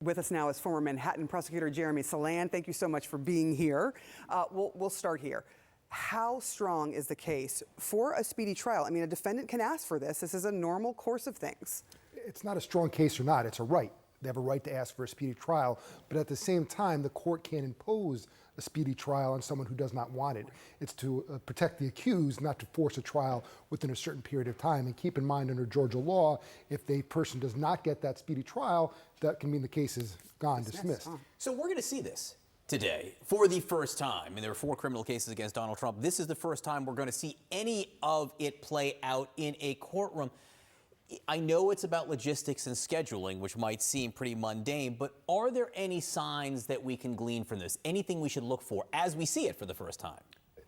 With us now is former Manhattan Prosecutor Jeremy Saland. Thank you so much for being here. We'll start here. How strong is the case for a speedy trial? I mean, a defendant can ask for this. This is a normal course of things. It's not a strong case or not. It's a right. They have a right to ask for a speedy trial. But at the same time, the court can't impose a speedy trial on someone who does not want it. It's to protect the accused, not to force a trial within a certain period of time. And keep in mind, under Georgia law, if the person does not get that speedy trial, that can mean the case is gone, dismissed. So we're going to see this today for the first time. And there are 4 criminal cases against Donald Trump. This is the first time we're going to see any of it play out in a courtroom. I know it's about logistics and scheduling, which might seem pretty mundane, but are there any signs that we can glean from this? Anything we should look for as we see it for the first time?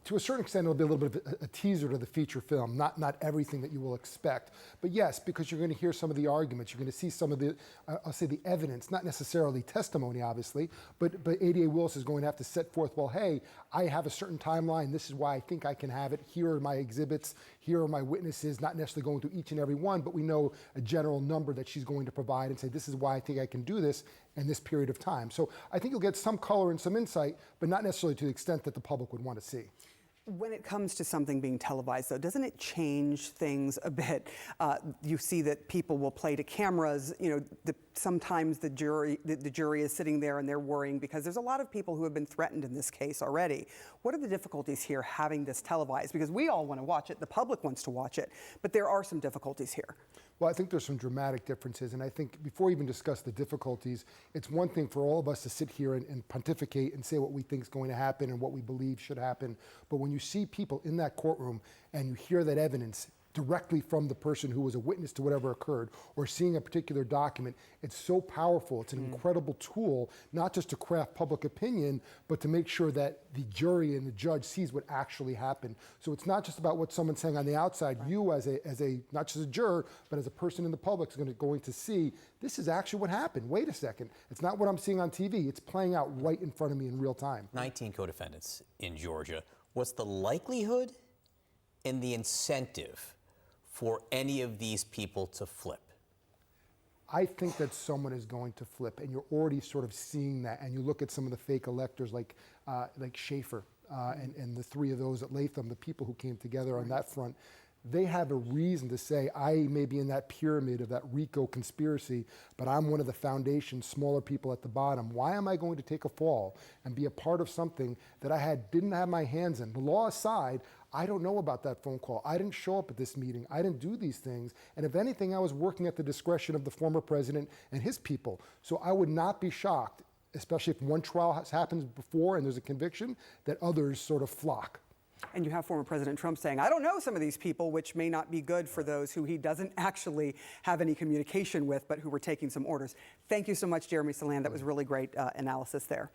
To a certain extent, it'll be a little bit of a teaser to the feature film, not everything that you will expect. But yes, because you're going to hear some of the arguments, you're going to see some of the, I'll say the evidence, not necessarily testimony, obviously, but ADA Willis is going to have to set forth, well, hey, I have a certain timeline, this is why I think I can have it, here are my exhibits, here are my witnesses, not necessarily going through each and every one, but we know a general number that she's going to provide and say, this is why I think I can do this in this period of time. So I think you'll get some color and some insight, but not necessarily to the extent that the public would want to see. When it comes to something being televised, though, doesn't it change things a bit? You see that people will play to cameras. You know, sometimes the jury is sitting there and they're worrying because there's a lot of people who have been threatened in this case already. What are the difficulties here having this televised? Because we all want to watch it, the public wants to watch it, but there are some difficulties here. Well, I think there's some dramatic differences, and I think before we even discuss the difficulties, it's one thing for all of us to sit here and pontificate and say what we think is going to happen and what we believe should happen. But when you see people in that courtroom and you hear that evidence directly from the person who was a witness to whatever occurred, or seeing a particular document, it's so powerful. It's an incredible tool, not just to craft public opinion, but to make sure that the jury and the judge sees what actually happened. So it's not just about what someone's saying on the outside. Right. You as a not just a juror, but as a person in the public is going to see, this is actually what happened. Wait a second. It's not what I'm seeing on TV. It's playing out right in front of me in real time. 19 co-defendants in Georgia. What's the likelihood and the incentive for any of these people to flip? I think that someone is going to flip, and you're already sort of seeing that. And you look at some of the fake electors like Schaefer and the 3 of those at Latham, the people who came together on that front. They have a reason to say, I may be in that pyramid of that RICO conspiracy, but I'm one of the foundation, smaller people at the bottom. Why am I going to take a fall and be a part of something that I didn't have my hands in? The law aside, I don't know about that phone call. I didn't show up at this meeting. I didn't do these things. And if anything, I was working at the discretion of the former president and his people. So I would not be shocked, especially if one trial has happened before and there's a conviction, that others sort of flock. And you have former President Trump saying, I don't know some of these people, which may not be good for those who he doesn't actually have any communication with, but who were taking some orders. Thank you so much, Jeremy Saland. That was really great analysis there.